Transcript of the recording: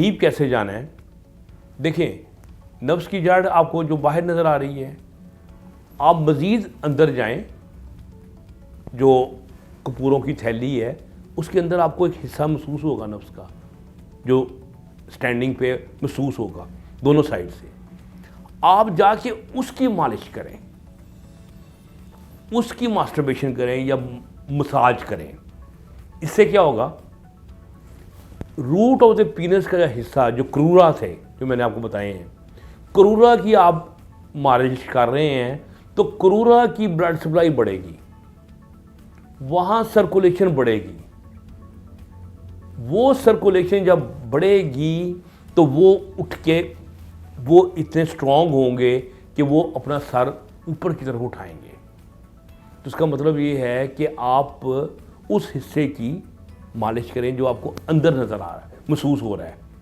Deep कैसे जाना है, देखें नब्ज़ की जड़ आपको जो बाहर नज़र आ रही है, आप मज़ीद अंदर जाएं, जो कपूरों की थैली है उसके अंदर आपको एक हिस्सा महसूस होगा नब्ज़ का, जो स्टैंडिंग पे महसूस होगा दोनों साइड से। आप जाके उसकी मालिश करें, उसकी मास्टरबेशन करें या मसाज करें। इससे क्या होगा, रूट ऑफ द पीनस का हिस्सा जो क्रूरा थे, जो मैंने आपको बताए हैं, क्रूरा की आप मालिश कर रहे हैं तो क्रूरा की ब्लड सप्लाई बढ़ेगी, वहाँ सर्कुलेशन बढ़ेगी। वो सर्कुलेशन जब बढ़ेगी तो वो उठ के वो इतने स्ट्रॉन्ग होंगे कि वो अपना सर ऊपर की तरफ उठाएंगे। तो इसका मतलब ये है कि आप उस हिस्से की मालिश करें जो आपको अंदर नज़र आ रहा है, महसूस हो रहा है।